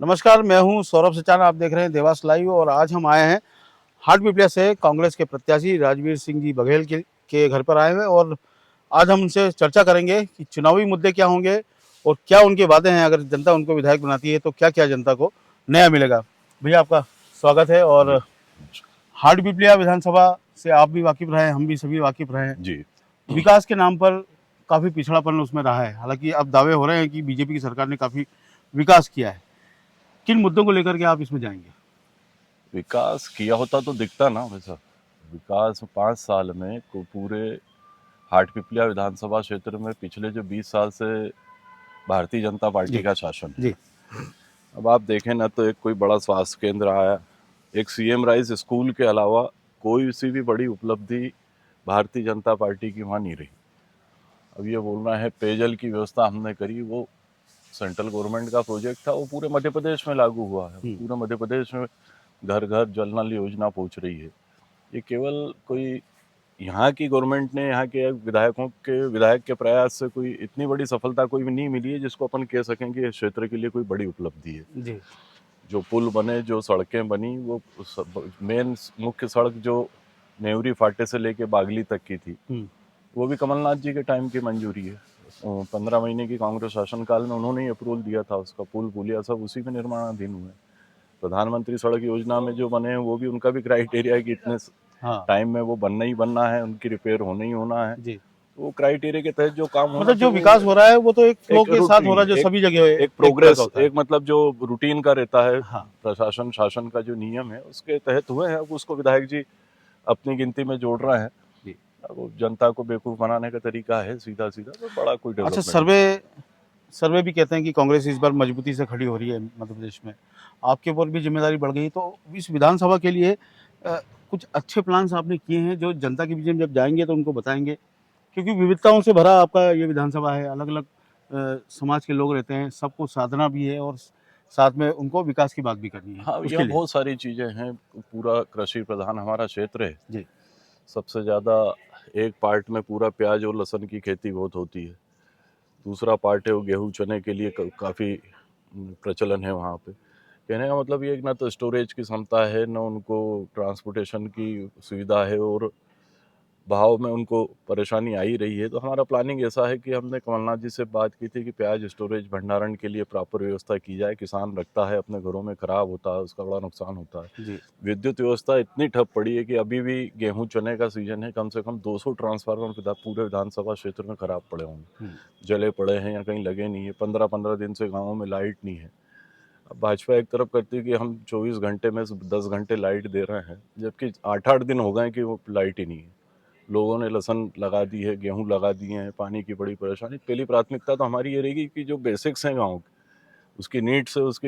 नमस्कार, मैं हूं सौरभ सचाना। आप देख रहे हैं देवास लाइव और आज हम आए हैं हाटपिपलिया से कांग्रेस के प्रत्याशी राजवीर सिंह जी बघेल के घर पर आए हुए और आज हम उनसे चर्चा करेंगे कि चुनावी मुद्दे क्या होंगे और क्या उनके वादे हैं। अगर जनता उनको विधायक बनाती है तो क्या क्या जनता को नया मिलेगा। भैया आपका स्वागत है। और जी हाटपिपलिया विधानसभा से आप भी वाकिफ रहे हैं, हम भी सभी वाकिफ रहे हैं। जी। विकास के नाम पर काफ़ी पिछड़ापन उसमें रहा है। हालांकि अब दावे हो रहे हैं कि बीजेपी की सरकार ने काफ़ी विकास किया है। किन मुद्दों को लेकर के आप इसमें जाएंगे? विकास किया होता तो दिखता ना वैसा। विकास 5 साल में को पूरे हाटपिपलिया विधानसभा क्षेत्र में पिछले जो 20 साल से भारतीय जनता पार्टी जी का शासन है। जी अब आप देखें ना तो एक कोई बड़ा स्वास्थ्य केंद्र आया, एक सीएम राइज स्कूल के अलावा कोई सी भी बड़ी उपलब्धि भारतीय जनता पार्टी की वहाँ नहीं रही। अब ये बोलना है पेयजल की व्यवस्था हमने करी, वो सेंट्रल गवर्नमेंट का प्रोजेक्ट था, वो पूरे मध्य प्रदेश में लागू हुआ है। पूरे मध्य प्रदेश में घर घर जल नल योजना पहुंच रही है। ये केवल कोई यहाँ की गवर्नमेंट ने, यहाँ के विधायक के प्रयास से कोई इतनी बड़ी सफलता कोई भी नहीं मिली है जिसको अपन कह सकें कि इस क्षेत्र के लिए कोई बड़ी उपलब्धि है। जी जो पुल बने, जो सड़कें बनी, वो मेन मुख्य सड़क जो नेवरी फाटे से लेके बागली तक की थी, वो भी कमलनाथ जी के टाइम की मंजूरी है। 15 महीने की कांग्रेस शासनकाल में उन्होंने ही अप्रूवल दिया था उसका। पुल पुलिया सब उसी में निर्माणाधीन हुए। प्रधानमंत्री सड़क योजना में जो बने हैं वो भी उनका भी क्राइटेरिया है कि इतने हाँ टाइम में वो बनना ही बनना है, उनकी रिपेयर होना ही होना है। जी। वो क्राइटेरिया के तहत जो काम होना मतलब जो चाहिए विकास हो रहा है वो तो एक फ्लो एक के साथ हो रहा रूटीन, है, जो एक सभी जगह एक एक तरह का प्रोग्रेस, होता है। एक मतलब जो रूटीन का रहता है, हाँ प्रशासन शासन का जो नियम है उसके तहत हुए हैं। अब उसको विधायक जी अपनी गिनती में जोड़ रहे हैं। जी। अब वो जनता को बेवकूफ बनाने का तरीका है सीधा सीधा, तो बड़ा कोई अच्छा, डेवलपमेंट सर्वे नहीं। सर्वे भी कहते हैं कि कांग्रेस इस बार मजबूती से खड़ी हो रही है मध्य प्रदेश में। आपके ऊपर भी जिम्मेदारी बढ़ गई, तो इस विधानसभा के लिए कुछ अच्छे प्लान्स आपने किए हैं जो जनता के बीच में जब जाएंगे तो उनको बताएंगे? क्योंकि विविधताओं से भरा आपका ये विधानसभा है, अलग अलग समाज के लोग रहते हैं, सबको साधना भी है और साथ में उनको विकास की बात भी करनी है हाँ, उसके यहाँ लिए। बहुत सारी चीज़ें हैं। पूरा कृषि प्रधान हमारा क्षेत्र है। जी सबसे ज़्यादा एक पार्ट में पूरा प्याज और लहसुन की खेती बहुत होती है। दूसरा पार्ट है वो गेहूँ चने के लिए काफ़ी प्रचलन है वहाँ पे। कहने का मतलब ये है कि ना तो स्टोरेज की क्षमता है, ना उनको ट्रांसपोर्टेशन की सुविधा है, और भाव में उनको परेशानी आ ही रही है। तो हमारा प्लानिंग ऐसा है कि हमने कमलनाथ जी से बात की थी कि प्याज स्टोरेज भंडारण के लिए प्रॉपर व्यवस्था की जाए। किसान रखता है अपने घरों में, ख़राब होता है, उसका बड़ा नुकसान होता है। जी विद्युत व्यवस्था इतनी ठप पड़ी है कि अभी भी गेहूं चने का सीजन है, कम से कम 200 ट्रांसफार्मर पूरे विधानसभा क्षेत्र में खराब पड़े होंगे, जले पड़े हैं या कहीं लगे नहीं है। 15-15 दिन से गाँवों में लाइट नहीं है। अब भाजपा एक तरफ करती है कि हम 24 घंटे में 10 घंटे लाइट दे रहे हैं, जबकि 8-8 दिन हो गए कि वो लाइट ही नहीं है। लोगों ने लहसुन लगा दी है, गेहूं लगा दिए हैं, पानी की बड़ी परेशानी। पहली प्राथमिकता तो हमारी ये रहेगी कि जो बेसिक्स हैं गाँव के, उसकी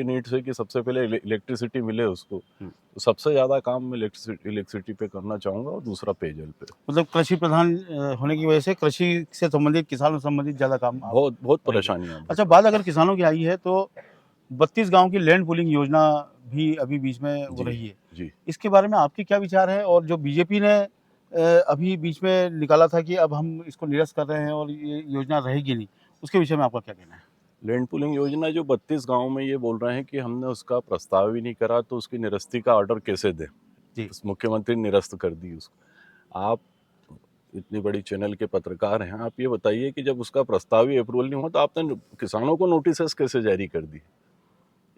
नीड्स है कि सबसे पहले इलेक्ट्रिसिटी मिले उसको। तो सबसे ज़्यादा काम मैं इलेक्ट्रिसिटी पे करना चाहूँगा, और दूसरा पेयजल पे। मतलब कृषि प्रधान होने की वजह से कृषि से संबंधित, किसानों से संबंधित ज़्यादा काम आप बहुत बहुत करेंगे। परेशानियाँ बहुत अच्छा, बात अगर किसानों की आई है तो 32 गांव की लैंड पूलिंग योजना भी अभी बीच में हो जी रही है। जी। इसके बारे में आपके क्या विचार है? और जो बीजेपी ने अभी बीच में निकाला था कि अब हम इसको निरस्त कर रहे हैं और ये योजना रहेगी नहीं, उसके विषय में आपका क्या कहना है? लैंड पुलिंग योजना जो 32 गांव में ये बोल रहे हैं कि हमने उसका प्रस्ताव ही नहीं करा, तो उसकी निरस्ती का ऑर्डर कैसे दें? जी मुख्यमंत्री ने निरस्त कर दी उसको। आप इतनी बड़ी चैनल के पत्रकार हैं, आप ये बताइए कि जब उसका प्रस्ताव ही अप्रूवल नहीं हुआ तो आपने किसानों को नोटिस कैसे जारी कर दी?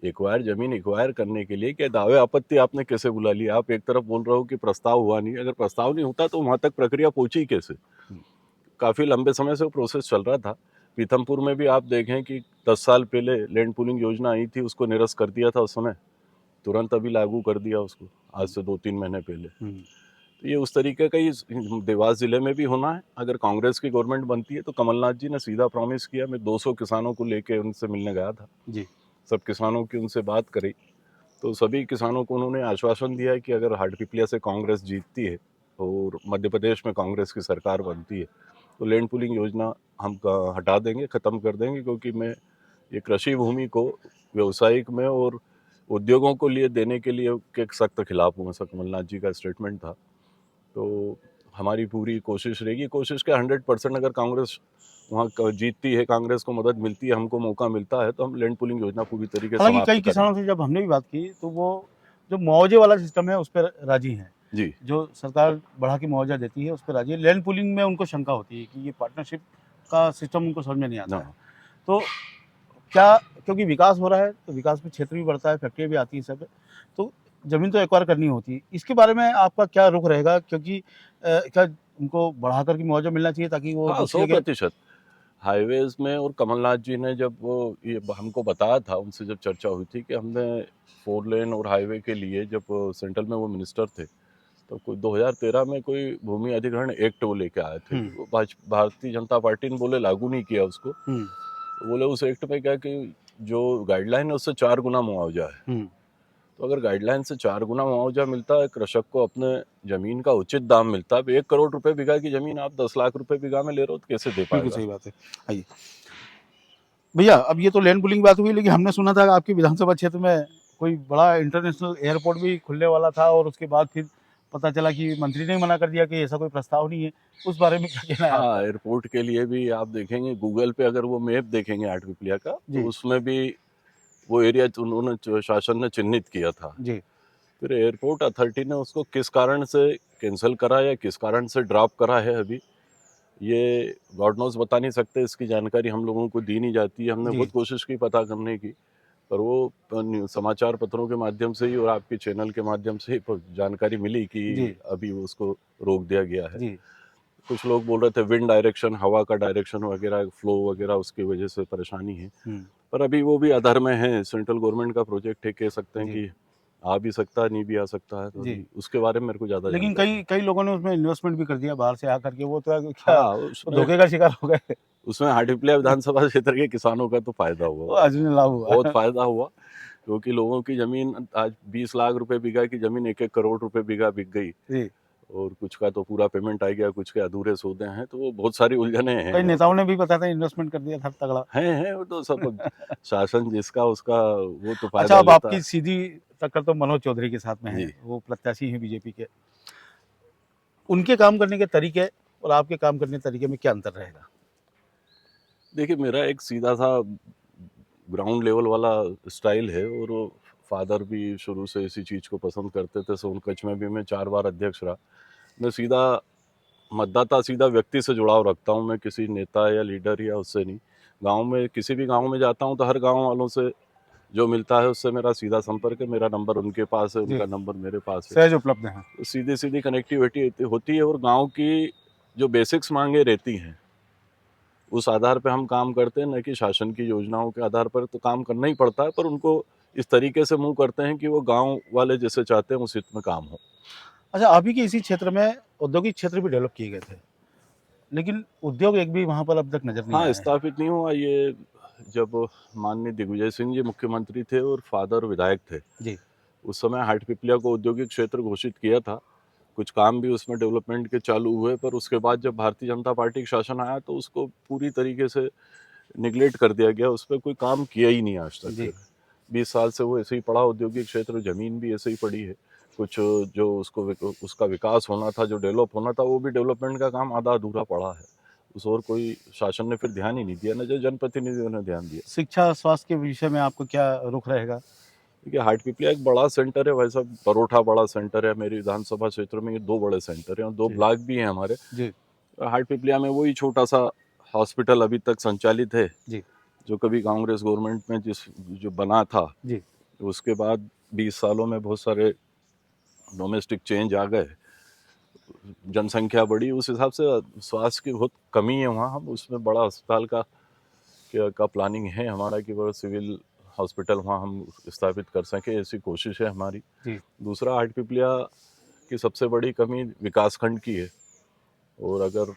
जमीन एक्वायर करने के लिए क्या दावे आपत्ति आपने कैसे बुला ली? आप एक तरफ बोल रहे हो कि प्रस्ताव हुआ नहीं, अगर प्रस्ताव नहीं होता तो वहां तक प्रक्रिया पहुंची कैसे? काफी लंबे समय से वो प्रोसेस चल रहा था। पीथमपुर में भी आप देखें कि 10 साल पहले लैंड पूलिंग योजना आई थी, उसको निरस्त कर दिया था उस समय, तुरंत अभी लागू कर दिया उसको, आज से 2-3 महीने पहले। तो ये उस तरीके का ही देवास जिले में भी होना है। अगर कांग्रेस की गवर्नमेंट बनती है तो कमलनाथ जी ने सीधा प्रॉमिस किया, मैं 200 किसानों को लेके उनसे मिलने गया था, जी सब किसानों की उनसे बात करी, तो सभी किसानों को उन्होंने आश्वासन दिया है कि अगर हाटपिपलिया से कांग्रेस जीतती है और मध्य प्रदेश में कांग्रेस की सरकार बनती है तो लैंड पूलिंग योजना हम हटा देंगे, ख़त्म कर देंगे, क्योंकि मैं ये कृषि भूमि को व्यवसायिक में और उद्योगों को लिए देने के लिए के सख्त खिलाफ हूँ, ऐसा कमलनाथ जी का स्टेटमेंट था। तो हमारी पूरी कोशिश रहेगी, कोशिश के 100% अगर कांग्रेस वहाँ जीतती है कांग्रेस को मदद मिलती है, हमको मौका मिलता है, तो हम लैंड पुलिंग योजना पूरी तरीके से हालांकि समाप्त कई करेंगे। किसानों से जब हमने भी बात की तो वो जो मुआवजे वाला सिस्टम है उस पर राजी हैं, जी जो सरकार बढ़ा के मुआवजा देती है उस पर राजी है। लैंड पुलिंग में उनको शंका होती है कि ये पार्टनरशिप का सिस्टम उनको समझ में नहीं आता है। हाँ तो क्या, क्योंकि विकास हो रहा है तो विकास में क्षेत्र भी बढ़ता है, फैक्ट्रियाँ भी आती हैं सब, तो ज़मीन तो एक्वायर करनी होती है। इसके बारे में आपका क्या रुख रहेगा, क्योंकि क्या उनको बढ़ा कर के मुआवजा मिलना चाहिए ताकि वो हाँ, दूसरी जगह 100% हाईवेज में। और कमलनाथ जी ने जब वो ये हमको बताया था, उनसे जब चर्चा हुई थी कि हमने 4 लेन और हाईवे के लिए, जब सेंट्रल में वो मिनिस्टर थे, तो कोई 2013 में कोई भूमि अधिग्रहण एक्ट वो लेके आए थे। हुँ, वो भारतीय जनता पार्टी ने बोले लागू नहीं किया उसको। हुँ, तो बोले उस एक्ट में क्या कि जो गाइडलाइन है उससे 4 गुना मुआवजा है। हुँ, तो अगर गाइडलाइन से 4 गुना मुआवजा मिलता है, कृषक को अपने जमीन का उचित दाम मिलता है। अब 1 करोड़ रुपए बीघा की जमीन आप 10 लाख रुपए बीघा में ले रहे हो, तो कैसे दे बिल्कुल पाएगा? सही बात है। आइए भैया, अब ये तो लैंड पुलिंग बात हुई, लेकिन हमने सुना था कि आपके विधानसभा क्षेत्र में कोई बड़ा इंटरनेशनल एयरपोर्ट भी खुलने वाला था और उसके बाद फिर पता चला कि मंत्री ने मना कर दिया कि ऐसा कोई प्रस्ताव नहीं है। उस बारे में क्या कहना है हाँ, आपका? एयरपोर्ट के लिए भी आप देखेंगे गूगल पे, अगर वो मैप देखेंगे आठपीपलिया का, तो जी, उसमें भी वो एरिया उन्होंने शासन ने चिन्हित किया था। जी, फिर एयरपोर्ट अथॉरिटी ने उसको किस कारण से कैंसिल करा या किस कारण से ड्रॉप करा है, अभी ये गॉड नोज बता नहीं सकते। इसकी जानकारी हम लोगों को दी नहीं जाती है। हमने जी, बहुत कोशिश की पता करने की, पर वो समाचार पत्रों के माध्यम से ही और आपके चैनल के माध्यम से ही जानकारी मिली कि जी, अभी उसको रोक दिया गया है। जी, कुछ लोग बोल रहे थे विंड डायरेक्शन, हवा का डायरेक्शन वगैरह, फ्लो वगैरह, उसकी वजह से परेशानी है। हुँ, पर अभी वो भी अधर में है, सेंट्रल गवर्नमेंट का प्रोजेक्ट है, कह सकते हैं जी, कि आ भी सकता है, नहीं भी आ सकता है। तो जी। अभी उसके बारे में मेरे को ज़्यादा लेकिन जानकारी कई नहीं। कई लोगों ने उसमें इन्वेस्टमेंट भी कर दिया बाहर से आकर के, वो तो क्या, हाँ, वो उसमें धोखे का शिकार हो गए। उसमें हाटीपलिया विधानसभा क्षेत्र के किसानों का तो फायदा वो हुआ, आज में लाभ हुआ। बहुत फायदा हुआ। क्योंकि लोगों की जमीन आज 20 लाख रुपए बीघा की जमीन 1-1 करोड़ रुपए बीघा बिक गई। जी, और कुछ का तो पूरा पेमेंट आ गया, कुछ के अधूरे सौदे हैं, तो वो बहुत सारी उलझने कई हैं नेताओं उसमें। ने भी बताया था इन्वेस्टमेंट कर दिया था तगड़ा। हैं, वो तो सब अब शासन जिसका उसका वो तो अच्छा, फ़ायदा अब लेता आपकी है। सीधी टक्कर तो मनोज चौधरी के साथ में है, जी। वो प्रत्याशी हैं बीजेपी के। उनके काम करने के तरीके और आपके काम करने के तरीके में क्या अंतर रहेगा? देखिए, मेरा एक सीधा-सा ग्राउंड लेवल वाला स्टाइल है, और फादर भी शुरू से इसी चीज़ को पसंद करते थे। सोनकच्छ में भी मैं 4 बार अध्यक्ष रहा। मैं सीधा मतदाता, सीधा व्यक्ति से जुड़ाव रखता हूँ, मैं किसी नेता या लीडर या उससे नहीं। गाँव में किसी भी गाँव में जाता हूँ तो हर गाँव वालों से जो मिलता है उससे मेरा सीधा संपर्क है। मेरा नंबर उनके पास है, जी, उनका नंबर मेरे पास है। सहज उपलब्ध हैं। तो सीधी-सीधी कनेक्टिविटी होती है, और गाँव की जो बेसिक्स माँगें रहती हैं, उस आधार पे हम काम करते हैं, न कि शासन की योजनाओं के आधार पर। तो काम करना ही पड़ता है, पर उनको इस तरीके से मूव करते हैं कि वो गाँव वाले जैसे चाहते हैं उस हित में काम हो। अच्छा, आप ही के इसी क्षेत्र में औद्योगिक क्षेत्र भी डेवलप किए गए थे, लेकिन उद्योग एक भी वहाँ पर अब तक नज़र नहीं हाँ, आया है। स्थापित नहीं हुआ ये। जब माननीय दिग्विजय सिंह जी मुख्यमंत्री थे और फादर विधायक थे, जी, उस समय हाटपिपलिया को औद्योगिक क्षेत्र घोषित किया था। कुछ काम भी उसमें डेवलपमेंट के चालू हुए, पर उसके बाद जब भारतीय जनता पार्टी का शासन आया तो उसको पूरी तरीके से निग्लेक्ट कर दिया गया। उस पे कोई काम किया ही नहीं आज तक जी, फिर। 20 साल से वो ऐसे ही पड़ा औद्योगिक क्षेत्र, ज़मीन भी ऐसे ही पड़ी है। कुछ जो उसका विकास होना था, जो डेवलप होना था, वो भी डेवलपमेंट का काम आधा-अधूरा पड़ा है। उस ओर कोई शासन ने फिर ध्यान ही नहीं दिया, ना जो जनप्रतिनिधियों ने ध्यान दिया। शिक्षा, स्वास्थ्य के विषय में आपको क्या रुख रहेगा? देखिए, हाटपिपलिया एक बड़ा सेंटर है भाई साहब, परोठा बड़ा सेंटर है। मेरी विधानसभा क्षेत्र में ये 2 बड़े सेंटर हैं और 2 जी, ब्लॉक भी हैं हमारे। जी, हाटपिपलिया में वही छोटा-सा हॉस्पिटल अभी तक संचालित है, जी, जो कभी कांग्रेस गवर्नमेंट में जो बना था। जी, उसके बाद 20 सालों में बहुत सारे डोमेस्टिक चेंज आ गए, जनसंख्या बढ़ी, उस हिसाब से स्वास्थ्य की बहुत कमी है वहाँ। हम उसमें बड़ा अस्पताल का प्लानिंग है हमारा कि वो सिविल हॉस्पिटल वहाँ हम स्थापित कर सकें, ऐसी कोशिश है हमारी। जी, दूसरा, हाटपिपलिया की सबसे बड़ी कमी विकासखंड की है, और अगर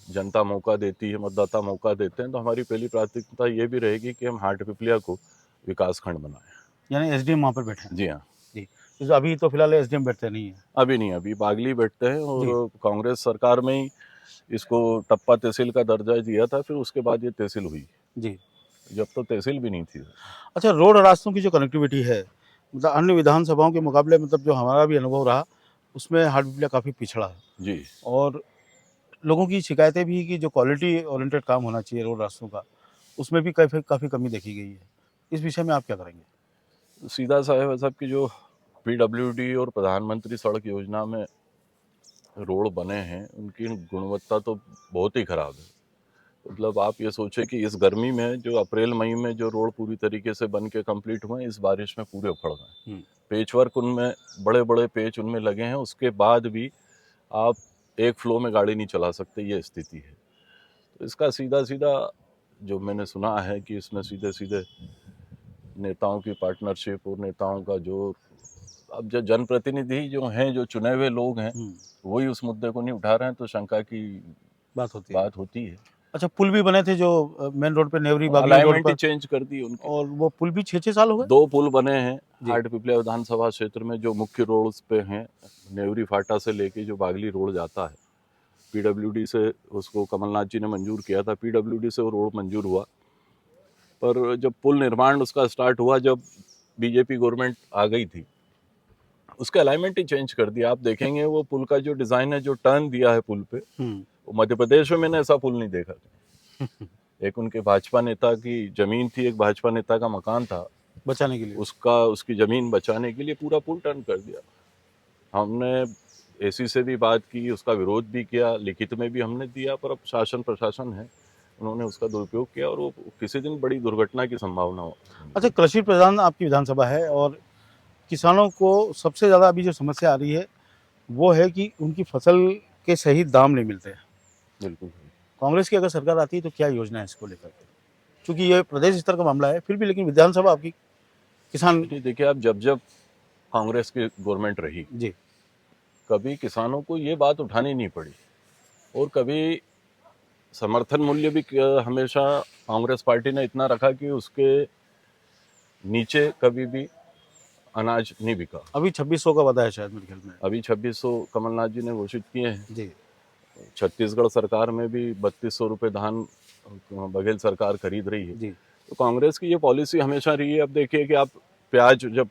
जनता मौका देती है, मतदाता मौका देते हैं, तो हमारी पहली प्राथमिकता ये भी रहेगी कि हम हाटपिपलिया को विकासखंड बनाएं। यानी एसडीएम वहाँ पर बैठे हैं। जी हाँ। जी, तो अभी तो फिलहाल एसडीएम बैठते नहीं हैं। अभी नहीं, अभी बागली बैठते हैं, जी, और कांग्रेस सरकार में ही इसको टप्पा तहसील का दर्जा दिया था, फिर उसके बाद ये तहसील हुई। जी। जब तो तहसील भी नहीं थी। अच्छा, रोड और रास्तों की जो कनेक्टिविटी है, मतलब अन्य विधानसभाओं के मुकाबले, मतलब जो हमारा भी अनुभव रहा, उसमें हाटपिपलिया काफ़ी पिछड़ा है। जी। और लोगों की शिकायतें भी कि जो क्वालिटी ओरिएंटेड काम होना चाहिए रोड रास्तों का, उसमें भी काफ़ी कमी देखी गई है। इस विषय में आप क्या करेंगे? सीधा सा है साहब कि जो पीडब्ल्यूडी और प्रधानमंत्री सड़क योजना में रोड बने हैं उनकी गुणवत्ता तो बहुत ही खराब है। मतलब आप ये सोचे कि इस गर्मी में जो अप्रैल मई में जो रोड पूरी तरीके से बन के कंप्लीट हुए हैं, इस बारिश में पूरे उखड़ गए। पेच वर्क उनमें बड़े बड़े पेच उनमें लगे हैं, उसके बाद भी आप एक फ्लो में गाड़ी नहीं चला सकते, ये स्थिति है। तो इसका सीधा सीधा जो मैंने सुना है कि इसमें सीधे सीधे नेताओं की पार्टनरशिप और नेताओं का जो अब जो जनप्रतिनिधि जो हैं, जो चुने हुए लोग हैं, वही उस मुद्दे को नहीं उठा रहे हैं, तो शंका की बात होती है। अच्छा, पुल भी बने थे जो मेन रोड पे नेवरी बागली रोड अलाइनमेंट ही पर, चेंज कर दी उनकी, और वो पुल भी 6-6 साल हो गए। 2 पुल बने हैं जी। हाटपिपलिया विधानसभा क्षेत्र में जो मुख्य रोड्स पे हैं, नेवरी फाटा से लेके जो बागली रोड जाता है, पीडब्ल्यूडी से उसको कमलनाथ जी ने मंजूर किया था, पीडब्ल्यूडी से वो रोड मंजूर हुआ, पर जब पुल निर्माण उसका स्टार्ट हुआ, जब बीजेपी गवर्नमेंट आ गई थी, उसका अलाइनमेंट ही चेंज कर दिया। आप देखेंगे वो पुल का जो डिजाइन है, जो टर्न दिया है पुल पे, वो मध्य प्रदेश में मैंने ऐसा पुल नहीं देखा था। एक उनके भाजपा नेता की जमीन थी, एक भाजपा नेता का मकान था, बचाने के लिए उसकी जमीन बचाने के लिए पूरा पुल टर्न कर दिया। हमने एसी से भी बात की, उसका विरोध भी किया, लिखित में भी हमने दिया, पर अब शासन प्रशासन है, उन्होंने उसका दुरुपयोग किया और वो किसी दिन बड़ी दुर्घटना की संभावना हो। अच्छा, कृषि प्रधान आपकी विधानसभा है और किसानों को सबसे ज़्यादा अभी जो समस्या आ रही है वो है कि उनकी फसल के सही दाम नहीं मिलते हैं। बिल्कुल। कांग्रेस की अगर सरकार आती है तो क्या योजना है इसको लेकर के? क्योंकि ये प्रदेश स्तर का मामला है, फिर भी लेकिन विधानसभा आपकी किसान। देखिए, आप जब जब कांग्रेस की गवर्नमेंट रही, जी। कभी किसानों को ये बात उठानी नहीं पड़ी, और कभी समर्थन मूल्य भी हमेशा कांग्रेस पार्टी ने इतना रखा कि उसके नीचे कभी भी अनाज नहीं बिका। अभी 2600 का वादा है शायद मेरे ख्याल में। अभी 2600 कमलनाथ जी ने घोषित किए हैं। जी। छत्तीसगढ़ सरकार में भी 3200 रुपये धान बघेल सरकार खरीद रही है। जी। तो कांग्रेस की ये पॉलिसी हमेशा रही है। अब देखिए कि आप प्याज जब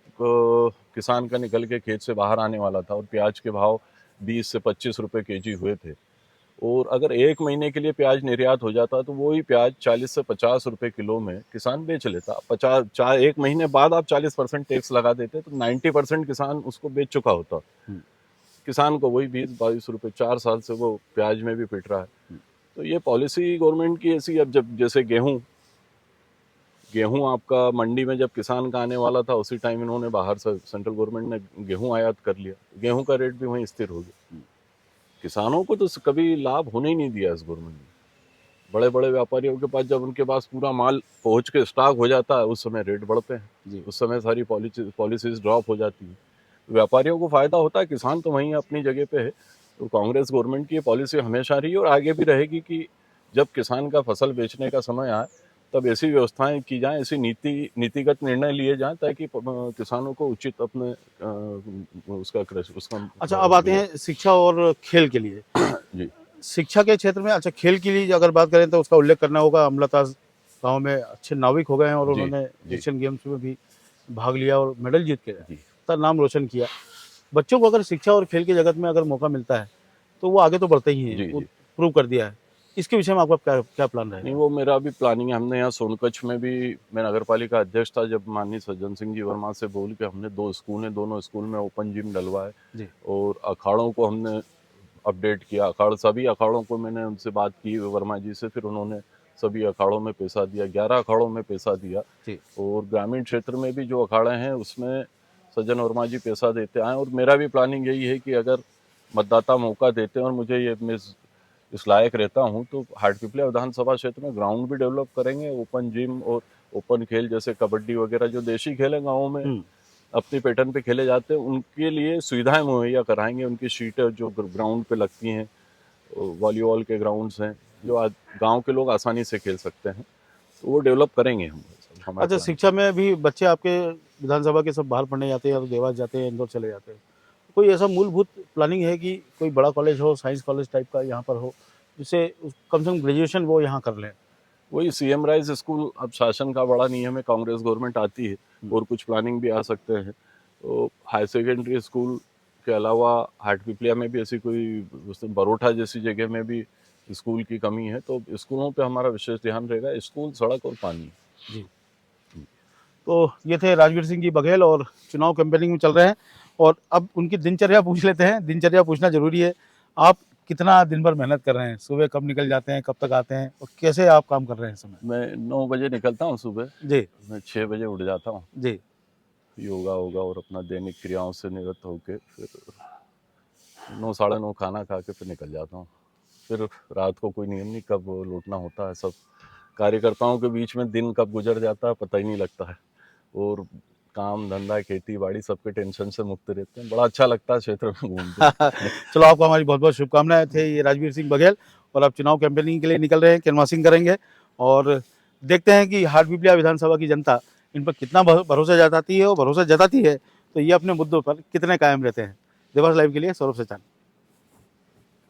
किसान का निकल के खेत से बाहर आने वाला था और प्याज के भाव 20 से 25 रुपए केजी हुए थे, और अगर एक महीने के लिए प्याज निर्यात हो जाता तो वही प्याज 40 से 50 रुपए किलो में किसान बेच लेता। 50 एक महीने बाद आप 40% टैक्स लगा देते तो 90% किसान उसको बेच चुका होता। किसान को वही 20-22 रुपए 4 साल से वो प्याज में भी पिट रहा है। तो ये पॉलिसी गवर्नमेंट की ऐसी, अब जब जैसे गेहूं आपका मंडी में जब किसान का आने वाला था, उसी टाइम इन्होंने बाहर से सेंट्रल गवर्नमेंट ने गेहूं आयात कर लिया, गेहूं का रेट भी वहीं स्थिर हो गया। किसानों को तो कभी लाभ होने ही नहीं दिया इस गवर्नमेंट ने। बड़े बड़े व्यापारियों के पास जब उनके पास पूरा माल पहुंच के स्टॉक हो जाता है, उस समय रेट बढ़ते हैं, उस समय सारी पॉलिसीज ड्रॉप हो जाती है, व्यापारियों को फायदा होता है, किसान तो वहीं अपनी जगह पे है। तो कांग्रेस गवर्नमेंट की ये पॉलिसी हमेशा रही और आगे भी रहेगी कि जब किसान का फसल बेचने का समय आए तब ऐसी व्यवस्थाएं की जाएं, ऐसी नीतिगत निर्णय लिए जाएं ताकि किसानों को उचित अपने उसका। अच्छा, अब आते हैं शिक्षा और खेल के लिए। जी। शिक्षा के क्षेत्र में, अच्छा, खेल के लिए अगर बात करें तो उसका उल्लेख करना होगा, अमलाताज गांव में अच्छे नाविक हो गए हैं और उन्होंने एशियन गेम्स में भी भाग लिया और मेडल जीत के अपना नाम रोशन किया। बच्चों को अगर शिक्षा और खेल के जगत में अगर मौका मिलता है तो वो आगे तो बढ़ते ही हैं, वो प्रूव कर दिया है। इसके विषय में आपका क्या प्लान रहेगा? नहीं, वो मेरा भी प्लानिंग है। हमने यहाँ सोनकच्छ में भी, मैं नगर पालिका अध्यक्ष था जब माननीय सज्जन सिंह जी वर्मा से बोल के हमने 2 स्कूल हैं, दोनों स्कूल में ओपन जिम डलवाए और अखाड़ों को हमने अपडेट किया। सभी अखाड़ों को मैंने उनसे बात की वर्मा जी से, फिर उन्होंने सभी अखाड़ों में पैसा दिया, 11 अखाड़ों में पैसा दिया। और ग्रामीण क्षेत्र में भी जो अखाड़े हैं उसमें सज्जन वर्मा जी पैसा देते आए। और मेरा भी प्लानिंग यही है कि अगर मतदाता मौका देते हैं और मुझे ये इस लायक रहता हूँ तो हाटपिपलिया विधानसभा क्षेत्र में ग्राउंड भी डेवलप करेंगे, ओपन जिम और ओपन खेल जैसे कबड्डी वगैरह जो देशी खेल हैं गाँवों में अपनी पैटर्न पे खेले जाते हैं, उनके लिए सुविधाएं मुहैया कराएंगे। उनकी सीटें जो ग्राउंड पे लगती हैं, वॉलीबॉल के ग्राउंड्स हैं जो गांव के लोग आसानी से खेल सकते हैं, तो वो डेवलप करेंगे हम। अच्छा, शिक्षा में भी बच्चे आपके विधानसभा के सब बाहर पढ़ने जाते हैं और देवास जाते हैं, इंदौर चले जाते हैं। कोई ऐसा मूलभूत प्लानिंग है कि कोई बड़ा कॉलेज हो, साइंस कॉलेज टाइप का यहाँ पर हो, जिससे कम से कम ग्रेजुएशन वो यहाँ कर लें? वही सीएम राइज स्कूल, अब शासन का बड़ा नियम है, कांग्रेस गवर्नमेंट आती है और कुछ प्लानिंग भी आ सकते हैं। तो हाई सेकेंडरी स्कूल के अलावा हाटपिपलिया में भी ऐसी कोई, बरोठा जैसी जगह में भी स्कूल की कमी है, तो स्कूलों पे हमारा विशेष ध्यान रहेगा, स्कूल, सड़क और पानी। जी। तो ये थे राजवीर सिंह जी बघेल और चुनाव कैंपेनिंग में चल रहे हैं और अब उनकी दिनचर्या पूछ लेते हैं। दिनचर्या पूछना ज़रूरी है। आप कितना दिन भर मेहनत कर रहे हैं? सुबह कब निकल जाते हैं, कब तक आते हैं और कैसे आप काम कर रहे हैं इस समय? मैं 9 बजे निकलता हूँ सुबह, जी, मैं 6 बजे उठ जाता हूँ, जी, योगा वोगा और अपना दैनिक क्रियाओं से निवृत्त होके फिर 9 साढ़े 9 खाना खा के फिर निकल जाता हूँ। फिर रात को कोई नियम नहीं कब लौटना होता है, सब कार्यकर्ताओं के बीच में दिन कब गुजर जाता है पता ही नहीं लगता है, और काम धंधा खेती बाड़ी सबके टेंशन से मुक्त रहते हैं, बड़ा अच्छा लगता है क्षेत्र में घूम के। चलो आपको हमारी बहुत-बहुत शुभकामनाएँ। थे ये राजवीर सिंह बघेल और अब चुनाव कैंपेनिंग के लिए निकल रहे हैं, कैनवासिंग करेंगे और देखते हैं कि हाटपिपलिया विधानसभा की जनता इन पर कितना भरोसा जताती है और भरोसा जताती है, तो ये अपने मुद्दों पर कितने कायम रहते हैं। देवास लाइव के लिए सौरभ सचान।